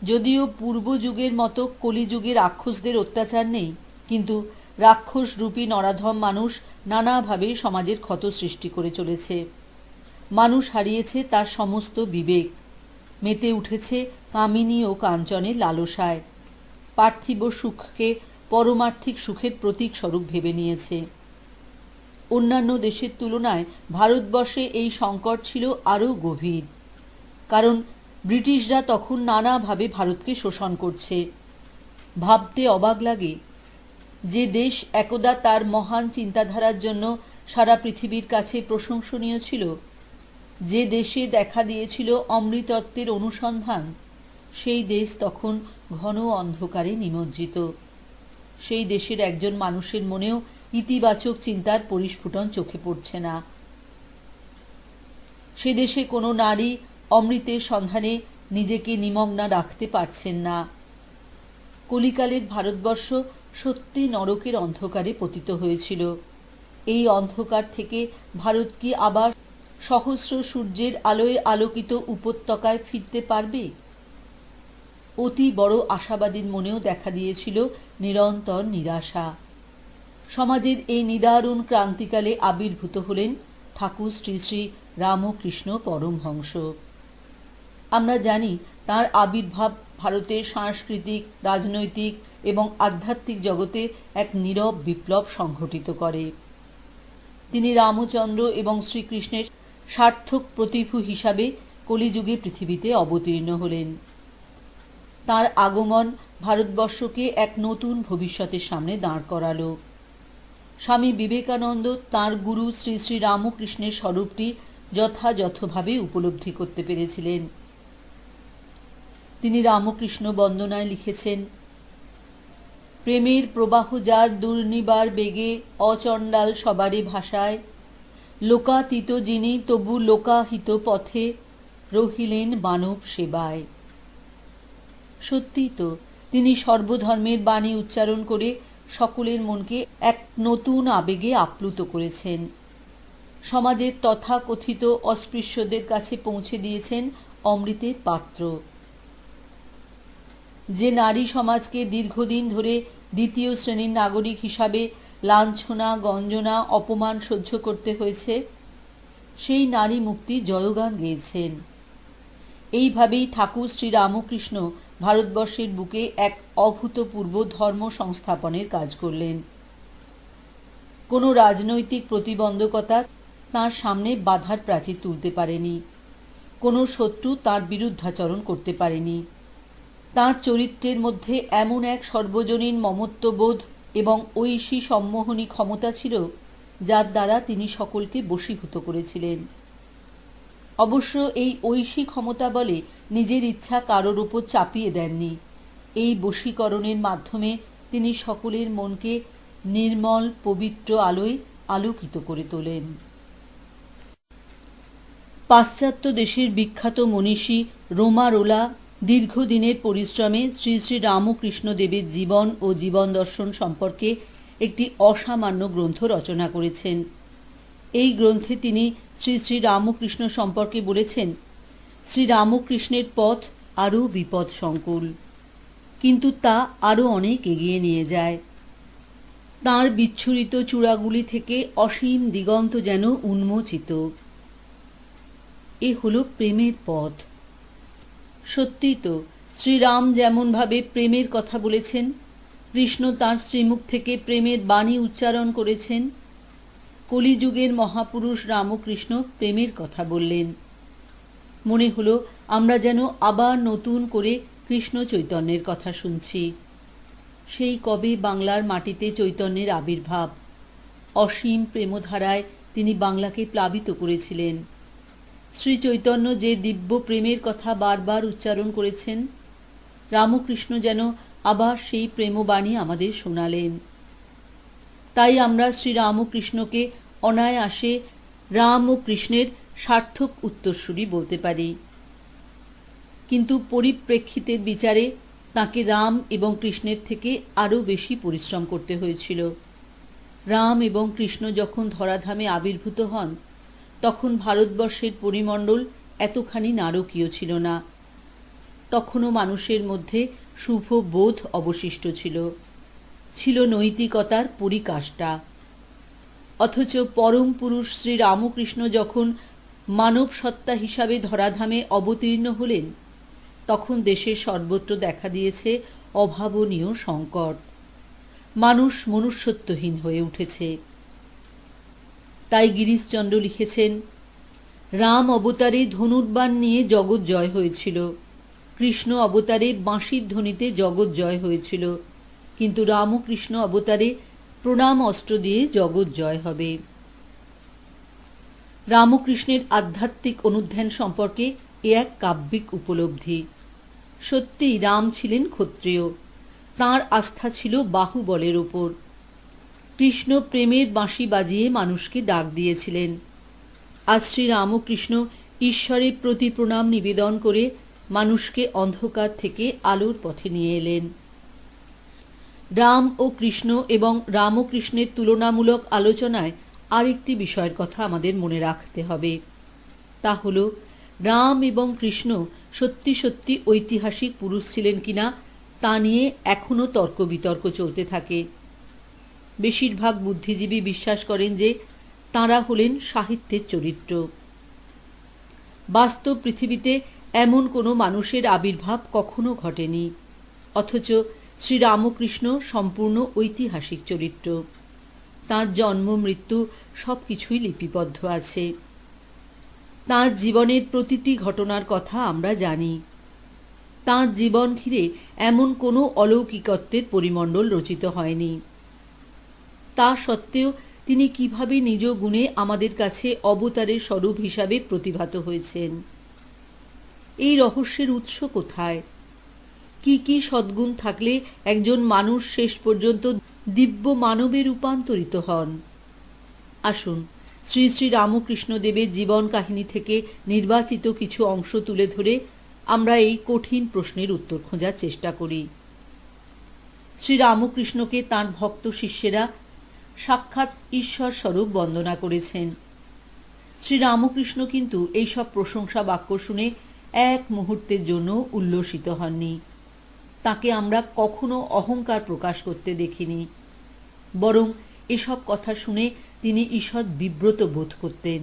যদিও পূর্ব যুগের মতো কলিযুগে রাক্ষসদের অত্যাচার নেই, কিন্তু রাক্ষসরূপী নরাধম মানুষ নানাভাবে সমাজের ক্ষত সৃষ্টি করে চলেছে। মানুষ হারিয়েছে তার সমস্ত বিবেক, মেতে উঠেছে কামিনী ও কাঞ্চনের লালসায়, পার্থিব সুখকে পরমার্থিক সুখের প্রতীক স্বরূপ ভেবে নিয়েছে। অন্যান্য দেশের তুলনায় ভারতবর্ষে এই সংকট ছিল আরও গভীর, কারণ ব্রিটিশরা তখন নানাভাবে ভারতকে শোষণ করছে। ভাবতে অবাক লাগে, যে দেশ একদা তার মহান চিন্তাধারার জন্য সারা পৃথিবীর কাছে প্রশংসনীয় ছিল, যে দেশে দেখা দিয়েছিল অমৃতত্বের অনুসন্ধান, সেই দেশ তখন ঘন অন্ধকারে নিমজ্জিত। সেই দেশের একজন মানুষের মনেও ইতিবাচক চিন্তার পরিস্ফুটন চোখে পড়ছে না। সে দেশে কোনো নারী অমৃতের সন্ধানে নিজেকে নিমগ্না রাখতে পারছেন না। কলিকালের ভারতবর্ষ সত্যি নরকের অন্ধকারে পতিত হয়েছিল। এই অন্ধকার থেকে ভারত কি আবার সহস্র সূর্যের আলোয় আলোকিত উপত্যকায় ফিরতে পারবে? অতি বড় আশাবাদীর মনেও দেখা দিয়েছিল নিরন্তর নিরাশা। সমাজের এই নিদারুণ ক্রান্তিকালে আবির্ভূত হলেন ঠাকুর শ্রী শ্রী রামকৃষ্ণ পরমহংস। আমরা জানি তাঁর আবির্ভাব ভারতের সাংস্কৃতিক, রাজনৈতিক এবং আধ্যাত্মিক জগতে এক নীরব বিপ্লব সংঘটিত করে। তিনি রামচন্দ্র এবং শ্রীকৃষ্ণের সার্থক প্রতিভূ হিসাবে কলিযুগে পৃথিবীতে অবতীর্ণ হলেন। তাঁর আগমন ভারতবর্ষকে এক নতুন ভবিষ্যতের সামনে দাঁড় করালো। স্বামী বিবেকানন্দ তাঁর গুরু শ্রী শ্রী রামকৃষ্ণের স্বরূপটি যথাযথভাবে উপলব্ধি করতে পেরেছিলেন। তিনি রামকৃষ্ণ বন্দনায় লিখেছেন, প্রেমের প্রবাহ যার দুর্নিবার বেগে অচণ্ডাল সবারে ভাষায়, লোকাতীত যিনি তবু লোকাহিত পথে রহিলেন মানব সেবায়। সত্যিই তো, তিনি সর্বধর্মের বাণী উচ্চারণ করে সকলের মনকে এক নতুন আবেগে আপ্লুত করেছেন। সমাজের তথাকথিত অস্পৃশ্যদের কাছে পৌঁছে দিয়েছেন অমৃতের পাত্র। যে নারী সমাজকে দীর্ঘদিন ধরে দ্বিতীয় শ্রেণীর নাগরিক হিসাবে লাঞ্ছনা, গঞ্জনা, অপমান সহ্য করতে হয়েছে, সেই নারী মুক্তি জয়গান গেয়েছেন। এইভাবেই ঠাকুর শ্রীরামকৃষ্ণ ভারতবর্ষের বুকে এক অভূতপূর্ব ধর্ম সংস্থাপনের কাজ করলেন। কোনো রাজনৈতিক প্রতিবন্ধকতা তাঁর সামনে বাধার প্রাচীর তুলতে পারেনি, কোনো শত্রু তাঁর বিরুদ্ধাচরণ করতে পারেনি। তাঁর চরিত্রের মধ্যে এমন এক সর্বজনীন মমত্ববোধ এবং ঐশী সম্মোহনী ক্ষমতা ছিল, যার দ্বারা তিনি সকলকে বশীভূত করেছিলেন। অবশ্য এই ঐশী ক্ষমতা বলে নিজের ইচ্ছা কারোর উপর চাপিয়ে দেননি। এই বশীকরণের মাধ্যমে তিনি সকলের মনকে নির্মল পবিত্র আলোয় আলোকিত করে তোলেন। পাশ্চাত্য দেশের বিখ্যাত মনীষী রোমারোলা দীর্ঘদিনের পরিশ্রমে শ্রী শ্রী রামকৃষ্ণ দেবের জীবন ও জীবন দর্শন সম্পর্কে একটি অসামান্য গ্রন্থ রচনা করেছেন। এই গ্রন্থে তিনি শ্রী শ্রী রামকৃষ্ণ সম্পর্কে বলেছেন, শ্রী রামকৃষ্ণের পথ আরও বিপদ সংকুল, কিন্তু তা আরও অনেক এগিয়ে নিয়ে যায়। তাঁর বিচ্ছুরিত চূড়াগুলি থেকে অসীম দিগন্ত যেন উন্মোচিত। এ হল প্রেমের পথ। সত্যি তো, শ্রীরাম যেমনভাবে প্রেমের কথা বলেছেন, কৃষ্ণ তাঁর শ্রীমুখ থেকে প্রেমের বাণী উচ্চারণ করেছেন। কলিযুগের মহাপুরুষ রামকৃষ্ণ প্রেমের কথা বললেন। মনে হলো আমরা যেন আবার নতুন করে কৃষ্ণ চৈতন্যের কথা শুনছি। সেই কবে বাংলার মাটিতে চৈতন্যের আবির্ভাব। অসীম প্রেমধারায় তিনি বাংলাকে প্লাবিত করেছিলেন। শ্রী চৈতন্য যে দিব্য প্রেমের কথা বারবার উচ্চারণ করেছেন, রামকৃষ্ণ যেন আবার সেই প্রেমবাণী আমাদের শোনালেন। তাই আমরা শ্রী রামকৃষ্ণকে অনায়াসে রাম ও কৃষ্ণের সার্থক উত্তরসূরি বলতে পারি। কিন্তু পরিপ্রেক্ষিতের বিচারে তাঁকে রাম এবং কৃষ্ণের থেকে আরও বেশি পরিশ্রম করতে হয়েছিল। রাম এবং কৃষ্ণ যখন ধরাধামে আবির্ভূত হন, তখন ভারতবর্ষের পরিমণ্ডল এতখানি নারকীয় ছিল না। তখনও মানুষের মধ্যে শুভ বোধ অবশিষ্ট ছিল, ছিল নৈতিকতার পরিকাষ্ঠা। অথচ পরম পুরুষ শ্রী রামকৃষ্ণ যখন মানব সত্তা হিসাবে ধরাধামে অবতীর্ণ হলেন, তখন দেশের সর্বত্র দেখা দিয়েছে অভাবনীয় সংকট। মানুষ মনুষ্যত্বহীন হয়ে উঠেছে। তাই গিরিশচন্দ্র লিখেছেন, রাম অবতারে ধনুর্বাণ নিয়ে জগৎ জয় হয়েছিল, কৃষ্ণ অবতারে বাঁশির ধ্বনিতে জগৎ জয় হয়েছিল, কিন্তু রামকৃষ্ণ অবতারে প্রণাম অস্ত্র দিয়ে জগৎ জয় হবে। রামকৃষ্ণের আধ্যাত্মিক অনুধ্যান সম্পর্কে এ এক কাব্যিক উপলব্ধি। সত্যিই রাম ছিলেন ক্ষত্রিয়, তাঁর আস্থা ছিল বাহুবলের ওপর। কৃষ্ণ প্রেমের বাঁশি বাজিয়ে মানুষকে ডাক দিয়েছিলেন। আজ শ্রী রামকৃষ্ণ ঈশ্বরের প্রতি প্রণাম নিবেদন করে মানুষকে অন্ধকার থেকে আলোর পথে নিয়ে এলেন। রাম ও কৃষ্ণ এবং রামকৃষ্ণের তুলনামূলক আলোচনায় আরেকটি বিষয়ের কথা আমাদের মনে রাখতে হবে। তা হল, রাম এবং কৃষ্ণ সত্যি সত্যি ঐতিহাসিক পুরুষ ছিলেন কিনা তা নিয়ে এখনও তর্ক বিতর্ক চলতে থাকে। বেশিরভাগ বুদ্ধিজীবী বিশ্বাস করেন যে তাঁরা হলেন সাহিত্যের চরিত্র। বাস্তব পৃথিবীতে এমন কোনো মানুষের আবির্ভাব কখনো ঘটেনি, অথচ শ্রী রামকৃষ্ণ সম্পূর্ণ ঐতিহাসিক চরিত্র। তাঁর জন্ম মৃত্যু সবকিছুই লিপিবদ্ধ আছে। তাঁর জীবনের প্রতিটি ঘটনার কথা আমরা জানি। তাঁর জীবন ঘিরে এমন কোনো অলৌকিকত্বের পরিমণ্ডল রচিত হয়নি। তা সত্ত্বেও তিনি কিভাবে নিজ গুণে আমাদের কাছে অবতারের স্বরূপ হিসাবে প্রতিভাত হয়েছেন? এই রহস্যের উৎস কোথায়? কি কি সদ্গুণ থাকলে একজন মানুষ শেষ পর্যন্ত দিব্য মানবে রূপান্তরিত হন? আসুন শ্রী শ্রী রামকৃষ্ণ দেবের জীবন কাহিনী থেকে নির্বাচিত কিছু অংশ তুলে ধরে আমরা এই কঠিন প্রশ্নের উত্তর খোঁজার চেষ্টা করি। শ্রী রামকৃষ্ণকে তাঁর ভক্ত শিষ্যেরা সাক্ষাৎ ঈশ্বর স্বরূপ বন্দনা করেছেন। শ্রী রামকৃষ্ণ কিন্তু এইসব প্রশংসা বাক্য শুনে এক মুহূর্তের জন্য উল্লসিত হননি। তাকে আমরা কখনো অহংকার প্রকাশ করতে দেখিনি, বরং এসব কথা শুনে তিনি ঈষৎ বিব্রত বোধ করতেন।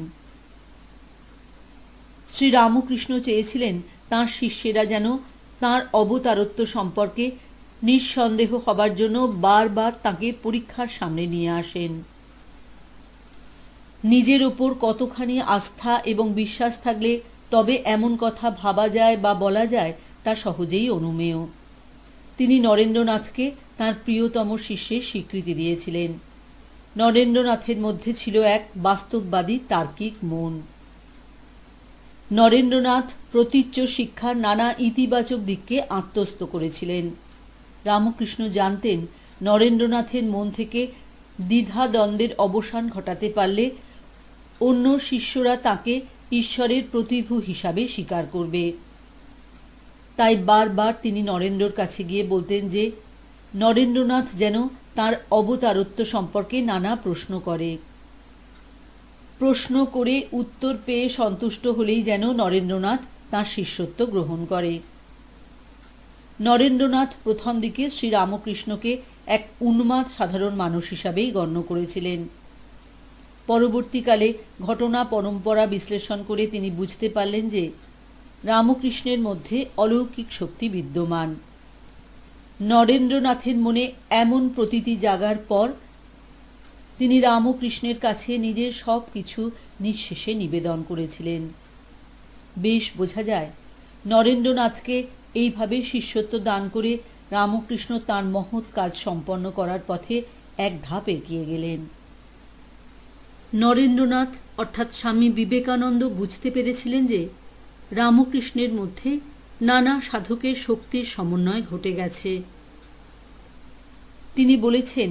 শ্রী রামকৃষ্ণ চেয়েছিলেন তাঁর শিষ্যেরা যেন তাঁর অবতারত্ব সম্পর্কে নিঃসন্দেহ হবার জন্য বারবার তাঁকে পরীক্ষার সামনে নিয়ে আসেন। নিজের ওপর কতখানি আস্থা এবং বিশ্বাস থাকলে তবে এমন কথা ভাবা যায় বা বলা যায় তা সহজেই অনুমেয়। তিনি নরেন্দ্রনাথকে তাঁর প্রিয়তম শিষ্যের স্বীকৃতি দিয়েছিলেন। নরেন্দ্রনাথের মধ্যে ছিল এক বাস্তববাদী তার্কিক মন। নরেন্দ্রনাথ প্রতীচ্য শিক্ষার নানা ইতিবাচক দিককে আত্মস্থ করেছিলেন। রামকৃষ্ণ জানতেন নরেন্দ্রনাথের মন থেকে দ্বিধাদ্বন্দ্বের অবসান ঘটাতে পারলে অন্য শিষ্যরা তাকে ঈশ্বরের প্রতিভু হিসাবে স্বীকার করবে। তাই বারবার তিনি নরেন্দ্রর কাছে গিয়ে বলতেন যে নরেন্দ্রনাথ যেন তাঁর অবতারত্ব সম্পর্কে নানা প্রশ্ন করে। প্রশ্ন করে উত্তর পেয়ে সন্তুষ্ট হলেই যেন নরেন্দ্রনাথ তাঁর শিষ্যত্ব গ্রহণ করে। নরেন্দ্রনাথ প্রথম দিকে শ্রীরামকৃষ্ণকে এক উন্মাদ সাধারণ মানুষ হিসাবেই গণ্য করেছিলেন। পরবর্তীকালে ঘটনা পরম্পরা বিশ্লেষণ করে তিনি বুঝতে পারলেন যে রামকৃষ্ণের মধ্যে অলৌকিক শক্তি বিদ্যমান। নরেন্দ্রনাথের মনে এমন প্রতীতি জাগার পর তিনি রামকৃষ্ণের কাছে নিজের সব কিছু নিঃশেষে নিবেদন করেছিলেন। বেশ বোঝা যায় নরেন্দ্রনাথকে এইভাবে শিষ্যত্ব দান করে রামকৃষ্ণ তাঁর মহৎ কাজ সম্পন্ন করার পথে এক ধাপ এগিয়ে গেলেন। নরেন্দ্রনাথ অর্থাৎ স্বামী বিবেকানন্দ বুঝতে পেরেছিলেন যে রামকৃষ্ণের মধ্যে নানা সাধকের শক্তির সমন্বয় ঘটে গেছে। তিনি বলেছেন,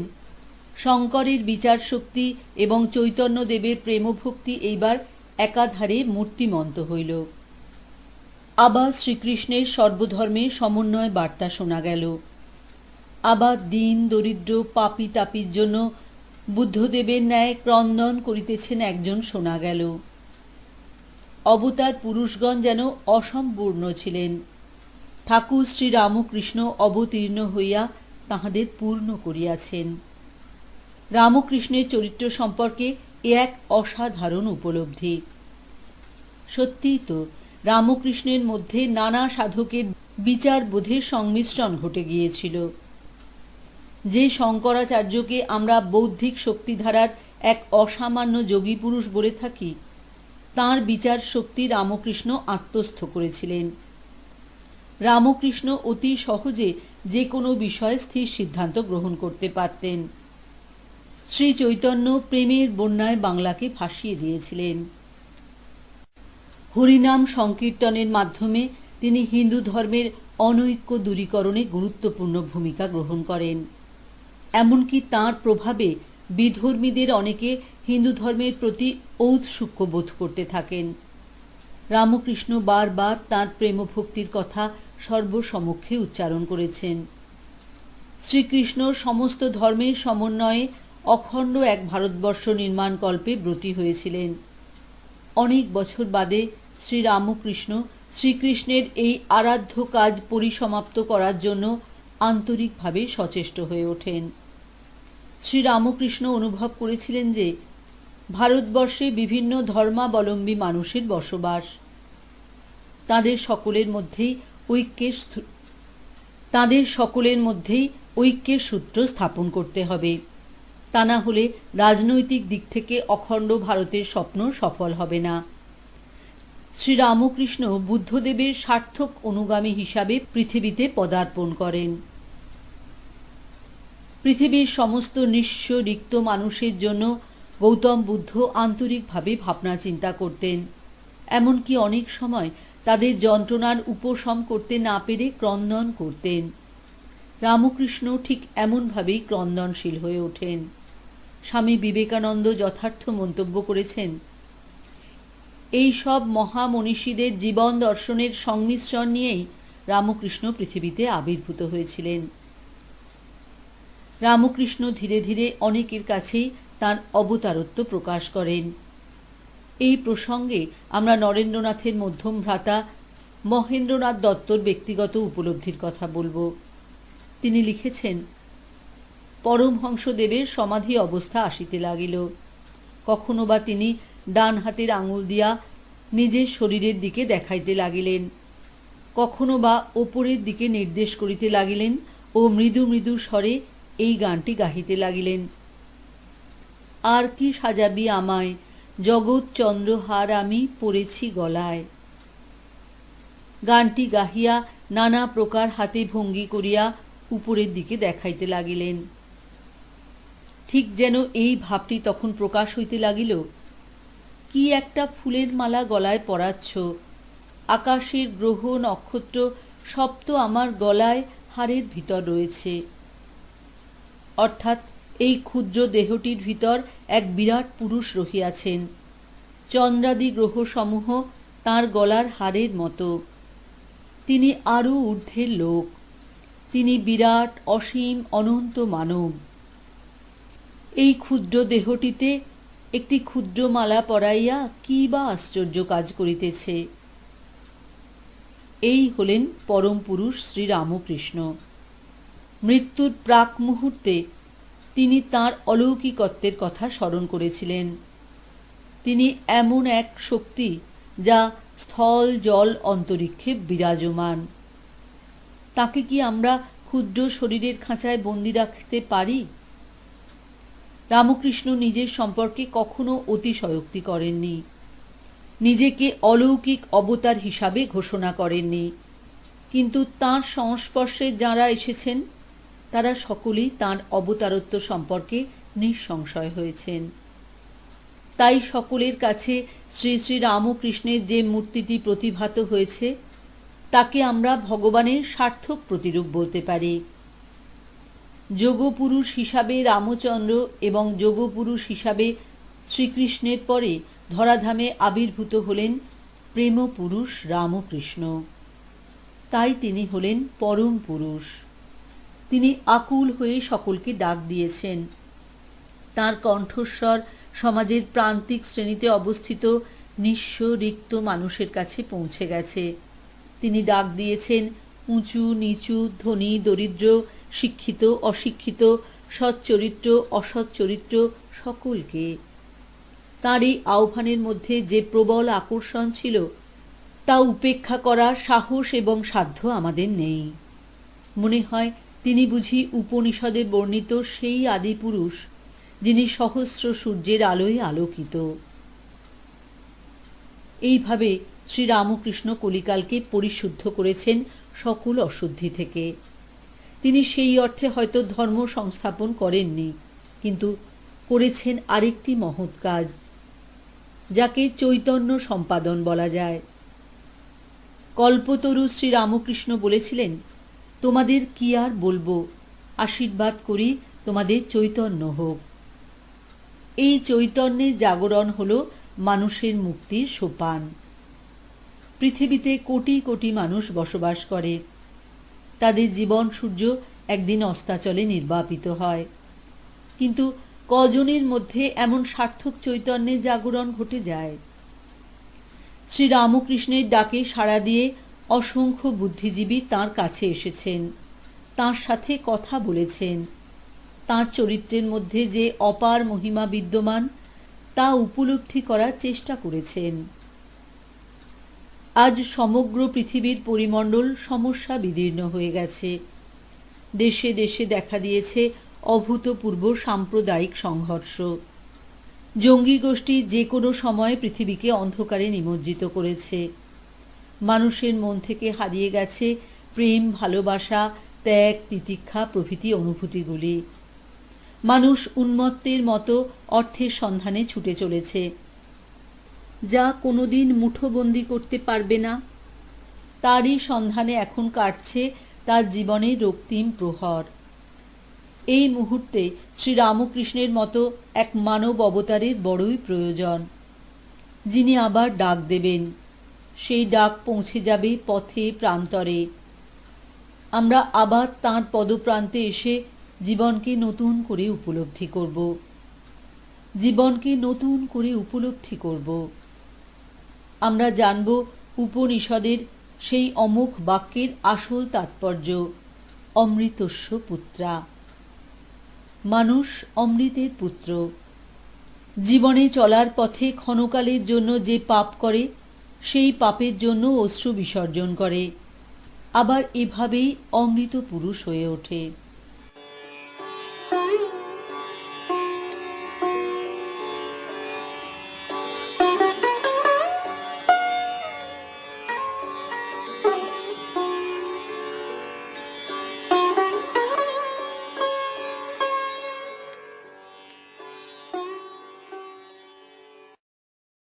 শঙ্করের বিচার শক্তি এবং চৈতন্যদেবের প্রেমভক্তি এইবার একাধারে মূর্তিমন্ত হইল। আবার শ্রীকৃষ্ণের সর্বধর্মের সমন্বয় বার্তা শোনা গেল। আবার দীন দরিদ্র পাপী তাপির জন্য বুদ্ধদেবের ন্যায় ক্রন্দন করিতেছেন একজন শোনা গেল। অবতার পুরুষগণ যেন অসম্পূর্ণ ছিলেন। ঠাকুর শ্রী রামকৃষ্ণ অবতীর্ণ হইয়া তাহাদের পূর্ণ করিয়াছেন। রামকৃষ্ণের চরিত্র সম্পর্কে এ এক অসাধারণ উপলব্ধি। সত্যিই তো রামকৃষ্ণের মধ্যে নানা সাধকের বিচারবোধের সংমিশ্রণ ঘটে গিয়েছিল। যে শঙ্করাচার্যকে আমরা বৌদ্ধিক শক্তিধারার এক অসামান্য যোগী পুরুষ বলে থাকি, তাঁর বিচার শক্তি রামকৃষ্ণ আত্মস্থ করেছিলেন। রামকৃষ্ণ অতি সহজে যে কোনো বিষয়ে স্থির সিদ্ধান্ত গ্রহণ করতে পারতেন। শ্রী চৈতন্য প্রেমের বন্যায় বাংলাকে ভাসিয়ে দিয়েছিলেন। হরিনাম সংকীর্তনের মাধ্যমে তিনি হিন্দু ধর্মের অনৈক্য দূরীকরণে গুরুত্বপূর্ণ ভূমিকা গ্রহণ করেন। এমনকি তাঁর প্রভাবে বিধর্মীদের অনেকে হিন্দু ধর্মের প্রতি ঔৎসুক্য বোধ করতে থাকেন। রামকৃষ্ণ বারবার তাঁর প্রেমভক্তির কথা সর্বসমক্ষে উচ্চারণ করেছেন। শ্রীকৃষ্ণ সমস্ত ধর্মের সমন্বয়ে অখণ্ড এক ভারতবর্ষ নির্মাণকল্পে ব্রতী হয়েছিলেন। অনেক বছর বাদে শ্রীরামকৃষ্ণ শ্রীকৃষ্ণের এই আরাধ্য কাজ পরিসমাপ্ত করার জন্য আন্তরিকভাবে সচেষ্ট হয়ে ওঠেন। শ্রীরামকৃষ্ণ অনুভব করেছিলেন যে ভারতবর্ষে বিভিন্ন ধর্মাবলম্বী মানুষের বসবাস। তাদের সকলের মধ্যেই ঐক্যের সূত্র স্থাপন করতে হবে। তা না হলে রাজনৈতিক দিক থেকে অখণ্ড ভারতের স্বপ্ন সফল হবে না। শ্রীরামকৃষ্ণ বুদ্ধদেবের সার্থক অনুগামী হিসাবে পৃথিবীতে পদার্পণ করেন। পৃথিবীর সমস্ত নিঃস্ব রিক্ত মানুষের জন্য গৌতম বুদ্ধ আন্তরিকভাবে ভাবনা চিন্তা করতেন। এমনকি অনেক সময় তাদের যন্ত্রণার উপশম করতে না পেরে ক্রন্দন করতেন। রামকৃষ্ণ ঠিক এমনভাবেই ক্রন্দনশীল হয়ে ওঠেন। স্বামী বিবেকানন্দ যথার্থ মন্তব্য করেছেন, এই সব মহামনীষীদের জীবন দর্শনের সংমিশ্রণ নিয়েই রামকৃষ্ণ পৃথিবীতে আবির্ভূত হয়েছিলেন। রামকৃষ্ণ ধীরে ধীরে অনেকের কাছেই তাঁর অবতারত্ব প্রকাশ করেন। এই প্রসঙ্গে আমরা নরেন্দ্রনাথের মধ্যম ভ্রাতা মহেন্দ্রনাথ দত্তর ব্যক্তিগত উপলব্ধির কথা বলবো। তিনি লিখেছেন, পরমহংসদেবের সমাধি অবস্থা আসিতে লাগিল। কখনো বা তিনি ডান হাতের আঙুল দিয়া নিজের শরীরের দিকে দেখাইতে লাগিলেন, কখনো বা ওপরের দিকে নির্দেশ করিতে লাগিলেন ও মৃদু মৃদু স্বরে এই গানটি গাহিতে লাগিলেন। আর কি সাজাবি আমায়, জগৎ চন্দ্রহার আমি পরেছি গলায়। গানটি গাহিয়া নানা প্রকার হাতে ভঙ্গি করিয়া উপরের দিকে দেখাইতে লাগিলেন। ঠিক যেন এই ভাবটি তখন প্রকাশ হইতে লাগিল, কি একটা ফুলের মালা গলায় পরাচ্ছ, আকাশের গ্রহ নক্ষত্র সব তো আমার গলায় হারের ভিতর রয়েছে। অর্থাৎ এই ক্ষুদ্র দেহটির ভিতর এক বিরাট পুরুষ রহিয়াছেন। চন্দ্রাদি গ্রহসমূহ তাঁর গলার হারের মতো। তিনি আরও ঊর্ধ্বের লোক। তিনি বিরাট অসীম অনন্ত মানব। এই ক্ষুদ্র দেহটিতে একটি ক্ষুদ্র মালা পরাইয়া কি বা আশ্চর্য কাজ করিতেছে। এই হলেন পরম পুরুষ শ্রীরামকৃষ্ণ। মৃত্যুর প্রাক মুহূর্তে তিনি তাঁর অলৌকিকত্বের কথা স্মরণ করেছিলেন। তিনি এমন এক শক্তি যা স্থল জল অন্তরিক্ষে বিরাজমান। তাকে কি আমরা ক্ষুদ্র শরীরের খাঁচায় বন্দি রাখতে পারি? রামকৃষ্ণ নিজের সম্পর্কে কখনো অতিশয়োক্তি করেননি, নিজেকে অলৌকিক অবতার হিসাবে ঘোষণা করেননি। কিন্তু তাঁর সংস্পর্শে যাঁরা এসেছেন তারা সকলেই তাঁর অবতারত্ব সম্পর্কে নিঃসংশয় হয়েছেন। তাই সকলের কাছে শ্রী শ্রী রামকৃষ্ণের যে মূর্তিটি প্রতিভাত হয়েছে তাকে আমরা ভগবানের সার্থক প্রতিরূপ বলতে পারি। যোগপুরুষ হিসাবে রামচন্দ্র এবং যোগপুরুষ হিসাবে শ্রীকৃষ্ণের পরে ধরাধামে আবির্ভূত হলেন প্রেম পুরুষ রামকৃষ্ণ। তাই তিনি হলেন পরম পুরুষ। তিনি আকুল হয়ে সকলকে ডাক দিয়েছেন। তাঁর কণ্ঠস্বর সমাজের প্রান্তিক শ্রেণীতে অবস্থিত নিঃস্ব রিক্ত মানুষের কাছে পৌঁছে গেছে। তিনি ডাক দিয়েছেন উঁচু নিচু, ধনী দরিদ্র, শিক্ষিত অশিক্ষিত, সচ্চরিত্র অসচ্চরিত্র সকলকে। তাঁর এই আহ্বানের মধ্যে যে প্রবল আকর্ষণ ছিল তা উপেক্ষা করার সাহস এবং সাধ্য আমাদের নেই। মনে হয় তিনি বুঝি উপনিষদে বর্ণিত সেই আদিপুরুষ যিনি সহস্র সূর্যের আলোয় আলোকিত। এইভাবে শ্রীরামকৃষ্ণ কলিকালকে পরিশুদ্ধ করেছেন সকল অশুদ্ধি থেকে। তিনি সেই অর্থে হয়তো ধর্ম সংস্থাপন করেননি, কিন্তু করেছেন আরেকটি মহৎ কাজ, যাকে চৈতন্য সম্পাদন বলা যায়। কল্পতরু শ্রীরামকৃষ্ণ বলেছিলেন, তোমাদের কি আর বলবো, আশীর্বাদ করি তোমাদের চৈতন্য হোক। এই চৈতন্যের জাগরণ হল মানুষের মুক্তির সোপান। পৃথিবীতে কোটি কোটি মানুষ বসবাস করে। তাদের জীবন সূর্য একদিন অস্তাচলে নির্বাপিত হয়, কিন্তু কজনের মধ্যে এমন সার্থক চৈতন্যের জাগরণ ঘটে যায়? শ্রীরামকৃষ্ণের ডাকে সাড়া দিয়ে অসংখ্য বুদ্ধিজীবী তাঁর কাছে এসেছেন, তাঁর সাথে কথা বলেছেন। তাঁর চরিত্রের মধ্যে যে অপার মহিমা বিদ্যমান তা উপলব্ধি করার চেষ্টা করেছেন। আজ সমগ্র পৃথিবীর পরিমণ্ডল সমস্যা বিদীর্ণ হয়ে গেছে। দেশে দেশে দেখা দিয়েছে অভূতপূর্ব সাম্প্রদায়িক সংঘর্ষ। জঙ্গি গোষ্ঠী যে কোনো সময় পৃথিবীকে অন্ধকারে নিমজ্জিত করেছে। মানুষের মন থেকে হারিয়ে গেছে প্রেম, ভালোবাসা, ত্যাগ, তিতিক্ষা প্রভৃতি অনুভূতিগুলি। মানুষ উন্মত্তের মতো অর্থের সন্ধানে ছুটে চলেছে, যা কোনোদিন মুঠোবন্দি করতে পারবে না। তারই সন্ধানে এখন কাটছে তার জীবনের রক্তিম প্রহর। এই মুহূর্তে শ্রীরামকৃষ্ণের মতো এক মানব অবতারের বড়ই প্রয়োজন, যিনি আবার ডাক দেবেন। সেই ডাক পৌঁছে যাবে পথে প্রান্তরে। আমরা আবার তাঁর পদপ্রান্তে এসে জীবনকে নতুন করে উপলব্ধি করব। জীবনকে নতুন করে উপলব্ধি করব। আমরা জানব উপনিষদের সেই অমোঘ বাক্যের আসল তাৎপর্য, অমৃতস্য পুত্রা। মানুষ অমৃতের পুত্র। জীবনে চলার পথে ক্ষণকালের জন্য যে পাপ করে সেই পাপের জন্য অশ্রু বিসর্জন করে, আবার এভাবেই অমৃত পুরুষ হয়ে ওঠে।